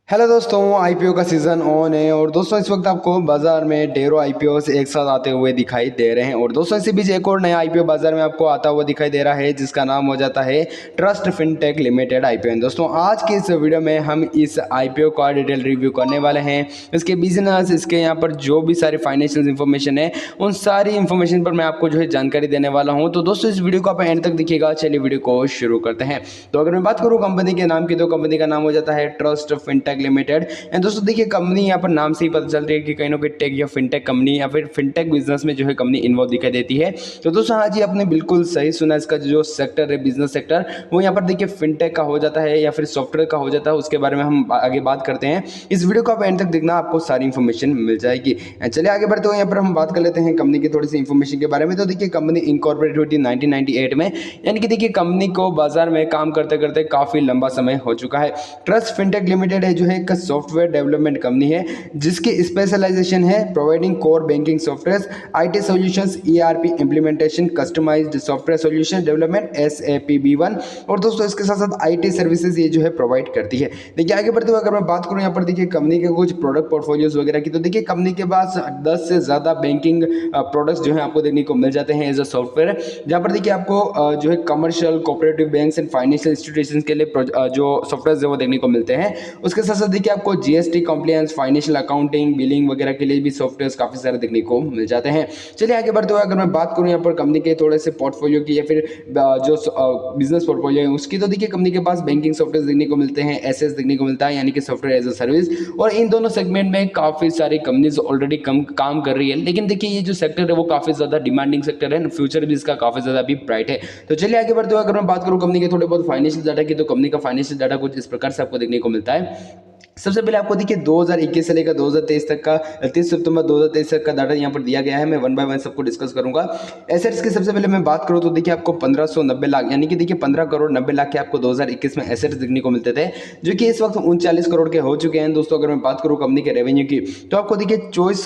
Hello दोस्तों, IPO का season on है और दोस्तों इस वक्त आपको बाजार में ढेरों आईपीओ एक साथ आते हुए दिखाई दे रहे हैं। और दोस्तों इसी बीच एक और नया आईपीओ बाजार में आपको आता हुआ दिखाई दे रहा है जिसका नाम हो जाता है ट्रस्ट फिनटेक लिमिटेड आईपीओ। दोस्तों आज की इस वीडियो में हम इस आईपीओ का डिटेल रिव्यू करने वाले हैं, इसके बिजनेस, इसके यहाँ पर जो भी सारी फाइनेंशियल इन्फॉर्मेशन है उन सारी इन्फॉर्मेशन पर मैं आपको जो है जानकारी देने वाला हूँ। तो दोस्तों इस वीडियो को आप एंड तक देखिएगा। चलिए वीडियो को शुरू करते हैं। तो अगर मैं बात करूँ कंपनी के नाम की, तो कंपनी का नाम हो जाता है ट्रस्ट फिनटेक लिमिटेड। एंड दोस्तों देखिए, कंपनी यहाँ पर नाम से ही पता चल रही है कि कहीं ना कहीं टेक या फिनटेक कंपनी या फिर फिनटेक बिजनेस में जो है कंपनी इन्वॉल्व दिखाई देती है। तो दोस्तों हाँ जी, आपने बिल्कुल सही सुना। इसका जो सेक्टर है, बिजनेस सेक्टर, वो यहाँ पर देखिए फिनटेक का हो जाता है या फिर सॉफ्टवेयर का हो जाता है। उसके बारे में हम आगे बात करते हैं। इस वीडियो को आप एंड तक देखना, आपको सारी इन्फॉर्मेशन मिल जाएगी। चलिए आगे बढ़ते हुए यहाँ पर हम बात कर लेते हैं कंपनी की थोड़ी सी इन्फॉर्मेशन के बारे में। तो देखिए, कंपनी इनकॉर्पोरेट हुई थी 1998 में, यानी कि देखिए कंपनी को बाजार में काम करते करते काफ़ी लंबा समय हो चुका है। ट्रस्ट फिनटेक लिमिटेड है जो है एक सॉफ्टवेयर डेवलपमेंट कंपनी है जिसकी स्पेशलाइजेशन है providing core banking software, IT solutions, ERP implementation, customized software solution development SAPB1। और दोस्तों इसके साथ साथ आईटी सर्विसेज ये जो है प्रोवाइड करती है। देखिए आगे बढ़ते हुए अगर मैं बात करूं यहाँ पर देखिए कंपनी के कुछ प्रोडक्ट पोर्टफोलियोज वगैरह की, तो देखिए कंपनी के पास 10 से ज़्यादा बैंकिंग प्रोडक्ट्स जो है आपको देखने को मिल जाते हैं एज अ सॉफ्टवेयर, जहाँ पर देखिए आपको जो है commercial, cooperative banks and financial institutions के लिए जो सॉफ्टवेयर वो देखने को मिलते हैं। उसके साथ साथ देखिए आपको GST compliance, financial accounting, billing वगैरह के लिए भी सॉफ्टवेयर काफ़ी सारे देखने को मिल जाते हैं। चलिए आगे बढ़ते हुए अगर मैं बात करूं यहाँ पर कंपनी के थोड़े से पोर्टफोलियो की या फिर जो बिजनेस पोर्टफोलियो है उसकी, तो देखिए कंपनी के पास बैंकिंग सॉफ्टवेयर देखने को मिलते हैं, एसएस देखने को मिलता है यानी कि सॉफ्टवेयर एज अ सर्विस। और इन दोनों सेगमेंट में काफ़ी सारी कंपनीज ऑलरेडी काम कर रही है। लेकिन देखिए ये जो सेक्टर है वो काफ़ी ज़्यादा डिमांडिंग सेक्टर है, फ्यूचर भी इसका काफ़ी ज़्यादा भी ब्राइट है। तो चलिए आगे बढ़ते हुए अगर मैं बात करूँ कंपनी के थोड़े बहुत फाइनेंशियल डाटा की, तो कंपनी का फाइनेंशियल डाटा कुछ इस प्रकार से आपको देखने को मिलता है। सबसे पहले आपको देखिए 2021 से लेकर 2023 तक का 30 सितंबर 2023 तक का डाटा यहाँ पर दिया गया है। मैं वन बाय वन सबको डिस्कस करूंगा। एसेट्स की सबसे पहले मैं बात करूं तो देखिए आपको 1590 लाख यानी कि देखिए 15 करोड़ 90 लाख के आपको 2021 में एसेट्स देखने को मिलते थे, जो कि इस वक्त 39 करोड़ के हो चुके हैं। दोस्तों अगर मैं बात करूँ कंपनी के रेवेन्यू की, तो आपको देखिए 24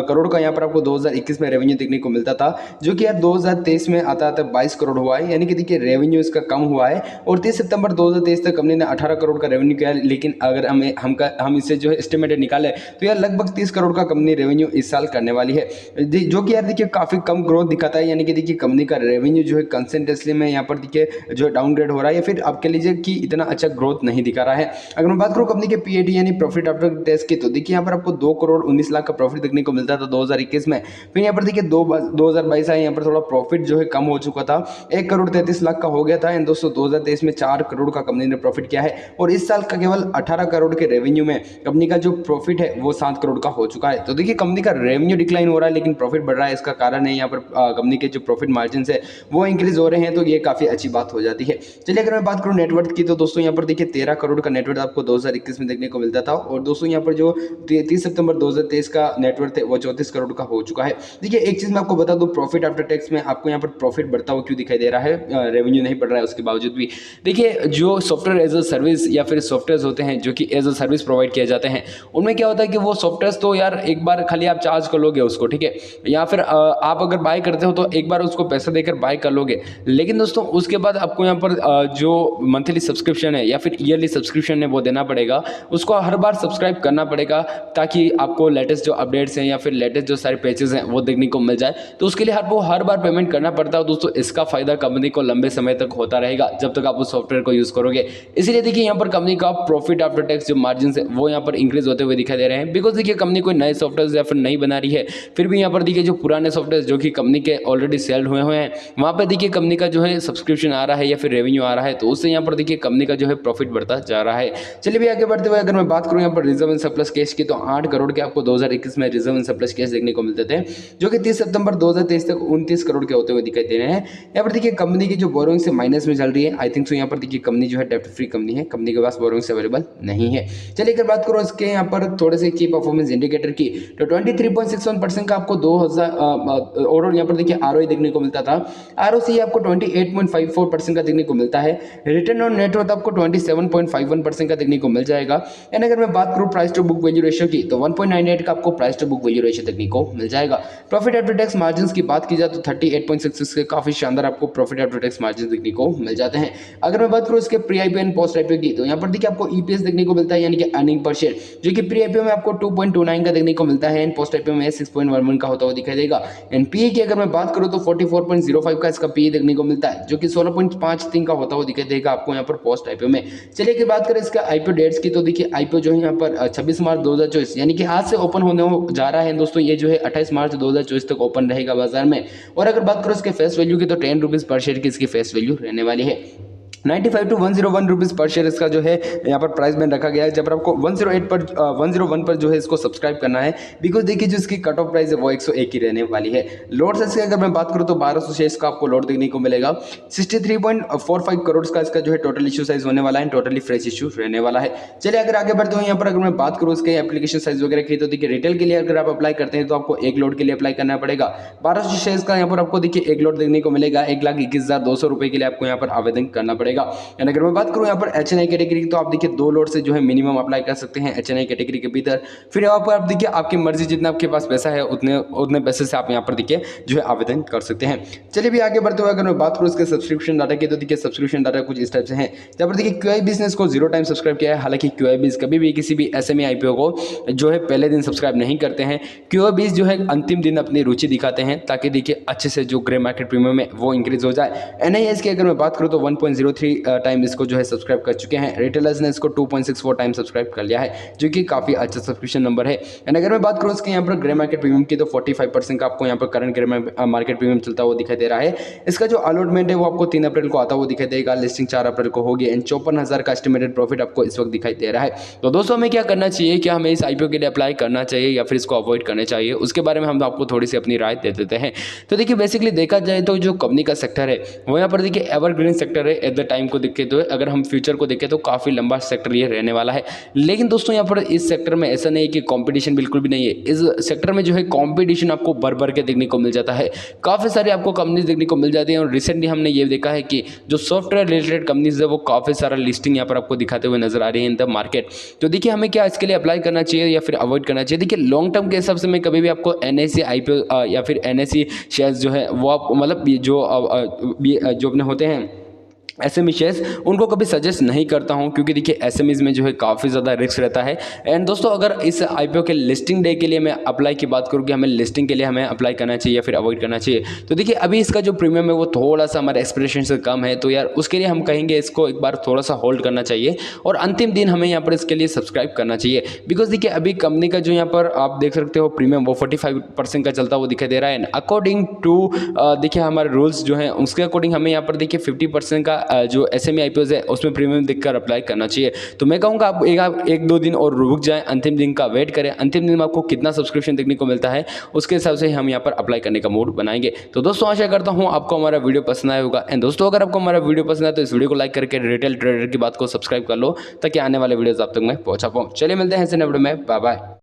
करोड़ का यहाँ पर आपको 2021 में रेवेन्यू देखने को मिलता था, जो कि यार 2023 में आता आता 22 करोड़ हुआ है, यानी कि देखिए रेवेन्यू इसका कम हुआ है। और 30 सितंबर 2023 तक कंपनी ने 18 करोड़ का रेवेन्यू किया, लेकिन अगर हम इसे जो है एस्टिमेटेड निकाले तो यार लगभग 30 करोड़ का कंपनी रेवेन्यू इस साल करने वाली है, जो कि यार देखिए काफ़ी कम ग्रोथ दिखाता है। यानी कि देखिए कंपनी का रेवेन्यू जो है कंसिस्टेंटली में यहाँ पर देखिए जो डाउनग्रेड हो रहा है या फिर आपके लीजिए कि इतना अच्छा ग्रोथ नहीं दिखा रहा है। अगर मैं बात करूँ कंपनी के PAT यानी प्रॉफिट आफ्टर टैक्स की, तो देखिए यहाँ पर आपको 2 करोड़ 19 लाख का प्रॉफिट देखने को मिलता था 2021 में। फिर यहाँ पर देखिए 2022 आए, यहाँ पर थोड़ा प्रॉफिट जो है कम हो चुका था, 1 करोड़ 33 लाख का हो गया था। एंड दोस्तों 2023 में 4 करोड़ का कंपनी ने प्रॉफिट किया है। और इस साल का केवल 18 करोड़ के रेवेन्यू में कंपनी का जो प्रॉफिट है वो 7 करोड़ का हो चुका है। तो देखिए कंपनी का रेवेन्यू डिक्लाइन हो रहा है लेकिन प्रॉफिट बढ़ रहा है। इसका कारण है यहाँ पर कंपनी के जो प्रॉफिट मार्जिन है वो इंक्रीज हो रहे हैं, तो ये काफ़ी अच्छी बात हो जाती है। चलिए अगर मैं बात करूँ नेटवर्थ की, तो दोस्तों यहाँ पर देखिए 13 करोड़ का नेटवर्थ आपको 2021 में देखने को मिलता था। और दोस्तों यहाँ पर जो 30 सितंबर 2023 का नेटवर्थ है वो 34 करोड़ का हो चुका है। देखिए एक चीज़ मैं आपको बता दूँ, प्रॉफिट आफ्टर टैक्स में आपको यहाँ पर प्रॉफिट बढ़ता हुआ क्यों दिखाई दे रहा है, रेवेन्यू नहीं बढ़ रहा है उसके बावजूद भी। देखिए जो सॉफ्टवेयर एज अ सर्विस या फिर सॉफ्टवेयर होते हैं जो कि एज अ सर्विस प्रोवाइड किए जाते हैं, उनमें क्या होता है कि वो सॉफ्टवेयर तो यार एक बार खाली आप चार्ज कर लोगे उसको, ठीक है, या फिर आप अगर बाय करते हो तो एक बार उसको पैसा देकर बाय कर लोगे। लेकिन दोस्तों उसके बाद आपको यहाँ पर जो मंथली सब्सक्रिप्शन है या फिर ईयरली सब्सक्रिप्शन है वो देना पड़ेगा, उसको हर बार सब्सक्राइब करना पड़ेगा ताकि आपको लेटेस्ट जो अपडेट्स हैं या फिर लेटेस्ट जो सारे पैचेज हैं वो देखने को मिल जाए। तो उसके लिए आपको हर बार पेमेंट करना पड़ता है। दोस्तों इसका फायदा कंपनी को लंबे समय तक होता रहेगा जब तक आप उस सॉफ्टवेयर को यूज़ करोगे। इसीलिए देखिए यहाँ पर कंपनी का प्रॉफिट आफ्टर टैक्स जो मार्जिन है वो यहाँ पर इंक्रीज होते हुए दिखाई दे रहे हैं। बिकॉज देखिए कंपनी कोई नए सॉफ्टवेयर या फिर नहीं बना रही है, फिर भी यहाँ पर देखिए जो पुराने सॉफ्टवेयर जो कि कंपनी के ऑलरेडी सेल हुए हैं वहाँ पर देखिए कंपनी का जो है सब्सक्रिप्शन आ रहा है या फिर रेवेन्यू आ रहा है, तो उससे यहाँ पर देखिए कंपनी का जो है प्रॉफिट बढ़ता जा रहा है। चलिए भी आगे बढ़ते हुए अगर मैं बात करूँ यहाँ पर रिजर्व एंड सरप्लस कैश की, तो 8 करोड़ के आपको 2021 में रिजर्व एंड सरप्लस कैश देखने को मिलते थे, जो कि 30 सितंबर 2023 तक 29 करोड़ के होते हुए दिखाई दे रहे हैं। यहाँ पर देखिए कंपनी की जो बोरोइंग से माइनस में चल रही है, आई थिंक सो यहाँ पर देखिए कंपनी जो है डेप्ट फ्री कंपनी है, कंपनी के पास बोरोइंग्स अवेलेबल नहीं है। चलिए अगर बात करो इसके यहाँ पर थोड़े से की परफॉर्मेंस इंडिकेटर की, तो 23.61% का आपको 2000 और यहाँ पर देखिए ROE देखने को मिलता था। ROC आपको 28.54% का देखने को मिलता है। रिटर्न ऑन नेट वर्थ आपको 27.51% का देखने को मिल जाएगा। एंड अगर मैं बात करूँ price to book value ratio की, तो 1.98 का आपको price to book value ratio देखने को मिल जाएगा। प्रॉफिट आफ्टर टैक्स मार्जिन की बात की जाए तो 38.66 के काफी शानदार आपको प्रॉफिट आफ्टर टैक्स मार्जिन देखने को मिल जाते हैं। अगर मैं बात करूँ इसके pre IPO and post IPO की, तो यहाँ पर देखिए आपको EPS देखने को मिलता है, यानी कि अर्निंग पर शेयर, जो कि प्री आईपीओ में आपको 2.29 का देखने को मिलता है एंड पोस्ट आईपीओ में 6.11 का होता हुआ दिखाई देगा। एंड पीई की अगर मैं बात करूँ तो 44.05 का इसका पीई देखने को मिलता है, जो कि 16.53 का होता हुआ दिखाई देगा आपको यहाँ पर पोस्ट आईपीओ में। चलिए अगर बात करें इसका आईपीओ डेट्स की, तो देखिए आईपीओ जो है यहाँ पर 26 मार्च 2024 यानी कि आज से ओपन होने जा रहा है दोस्तों। ये जो है 28 मार्च 2024 तक ओपन रहेगा बाजार में। और अगर बात करो इसके फेस वैल्यू की, तो 10 रुपीज़ पर शेयर की इसकी फेस वैल्यू रहने वाली है। 95 to 101 रुपीज़ पर शेयर इसका जो है यहाँ पर प्राइस बैंड रखा गया है। जब आपको 101 पर जो है इसको सब्सक्राइब करना है, बिकॉज देखिए जो इसकी कट ऑफ प्राइस है वो 101 ही रहने वाली है। लोड साइज की अगर मैं बात करूँ तो 1200 शेयर्स का आपको लोड देखने को मिलेगा। 63.45 करोड़ का इसका जो है टोटल इशू साइज होने वाला है, टोटली फ्रेश इशू रहने वाला है। चलिए अगर आगे बढ़ते हो यहाँ पर अगर मैं बात करूँ इसके एप्लीकेशन साइज वगैरह की, तो देखिए रिटेल के लिए अगर आप अप्लाई करते हैं तो आपको एक लोड के लिए अप्लाई करना पड़ेगा। 1200 शेयर्स का यहाँ पर आपको देखिए एक लोड देखने को मिलेगा। 1,21,200 रुपये के लिए आपको यहाँ पर आवेदन करना पड़ेगा। अगर मैं बात करूं यहाँ पर एचएनआई कैटेगरी की, तो आप देखिए 2 लोड से जो है मिनिमम अप्लाई कर सकते हैं एचएनआई कैटेगरी के भीतर। फिर यहाँ पर आप देखिए आपकी मर्जी, जितना आपके पास पैसा है उतने पैसे से आप यहाँ पर देखिए जो है आवेदन कर सकते हैं। चलिए भी आगे बढ़ते हुए अगर मैं बात करूँ इसके सब्सक्रिप्शन डाटा की, तो देखिए सब्सक्रिप्शन डाटा कुछ इस टाइप से है। यहाँ पर देखिए क्यूआई बिजनेस को 0 टाइम सब्सक्राइब किया है। हालांकि क्यूआई बीज कभी भी किसी भी एसएमई आईपीओ को जो है पहले दिन सब्सक्राइब नहीं करते हैं। क्यूआई बीज जो है अंतिम दिन अपनी रुचि दिखाते हैं, ताकि देखिए अच्छे से जो ग्रे मार्केट प्रीमियम है वो इंक्रीज हो जाए। एनआईएस की अगर मैं बात करूँ तो 1.03 टाइम इसको जो है सब्सक्राइब कर चुके हैं। रिटेलर्स ने इसको 2.64 टाइम सब्सक्राइब कर लिया है, जो कि काफ़ी अच्छा सब्सक्रिप्शन नंबर है। एंड अगर मैं बात करूँ इसके यहाँ पर ग्रे मार्केट प्रीमियम की, तो 45% का आपको यहाँ पर करंट ग्रे मार्केट प्रीमियम चलता हुआ दिखाई दे रहा है। इसका जो अलॉटमेंट है वो आपको 3 अप्रैल को आता हुआ दिखाई देगा। लिस्टिंग 4 अप्रैल को होगी एंड 54,000 का एस्टिमेटेड प्रॉफिट आपको इस वक्त दिखाई दे रहा है। तो दोस्तों हमें क्या करना चाहिए, क्या हमें इस आईपीओ के लिए अप्लाई करना चाहिए या फिर इसको अवॉइड करना चाहिए, उसके बारे में हम आपको थोड़ी सी अपनी राय दे देते हैं। तो देखिए बेसिकली देखा जाए तो जो कंपनी का सेक्टर है वो यहाँ पर देखिए एवरग्रीन सेक्टर है। एट द टाइम को देखे तो अगर हम फ्यूचर को देखें तो काफ़ी लंबा सेक्टर ये रहने वाला है। लेकिन दोस्तों यहाँ पर इस सेक्टर में ऐसा नहीं है कि कंपटीशन बिल्कुल भी नहीं है। इस सेक्टर में जो है कंपटीशन आपको भर के देखने को मिल जाता है। काफ़ी सारी आपको कंपनीज देखने को मिल जाती हैं। और रिसेंटली हमने ये देखा है कि जो सॉफ्टवेयर रिलेटेड कंपनीज है वो काफ़ी सारा लिस्टिंग यहाँ पर आपको दिखाते हुए नजर आ रही है इन द मार्केट। तो देखिए हमें क्या इसके लिए अप्लाई करना चाहिए या फिर अवॉइड करना चाहिए। देखिए लॉन्ग टर्म के हिसाब से मैं कभी भी आपको एनएससी आईपीओ या फिर एनएससी शेयर्स जो है वो आप मतलब जो अपने होते हैं एसएमई शेयर्स, उनको कभी सजेस्ट नहीं करता हूं, क्योंकि देखिए एसएमईज में जो है काफ़ी ज़्यादा रिस्क रहता है। एंड दोस्तों अगर इस आईपीओ के लिस्टिंग डे के लिए मैं अप्लाई की बात करूँ कि हमें लिस्टिंग के लिए हमें अप्लाई करना चाहिए या फिर अवॉइड करना चाहिए, तो देखिए अभी इसका जो प्रीमियम है वो थोड़ा सा हमारे एक्सपेक्टेशन से कम है। तो यार उसके लिए हम कहेंगे इसको एक बार थोड़ा सा होल्ड करना चाहिए और अंतिम दिन हमें यहाँ पर इसके लिए सब्सक्राइब करना चाहिए। बिकॉज देखिए अभी कंपनी का जो यहाँ पर आप देख सकते हो प्रीमियम वो 45% का चलता हुआ दिखाई दे रहा है। अकॉर्डिंग टू देखिए हमारे रूल्स जो हैं उसके अकॉर्डिंग हमें यहाँ पर देखिए 50% का जो एसएमई आईपीओ है उसमें प्रीमियम देखकर अप्लाई करना चाहिए। तो मैं कहूँगा आप एक दो दिन और रुक जाएं, अंतिम दिन का वेट करें। अंतिम दिन में आपको कितना सब्सक्रिप्शन देखने को मिलता है उसके हिसाब से हम यहाँ पर अप्लाई करने का मूड बनाएंगे। तो दोस्तों आशा करता हूँ आपको हमारा वीडियो पसंद आया होगा। एंड दोस्तों अगर आपको हमारा वीडियो पसंद आए तो इस वीडियो को लाइक करके रिटेल ट्रेडर की बात को सब्सक्राइब कर लो, ताकि आने वाले वीडियोज आप तक मैं पहुँचा पाऊँ। चलिए मिलते हैं ऐसे नए वीडियो में, बाय बाय।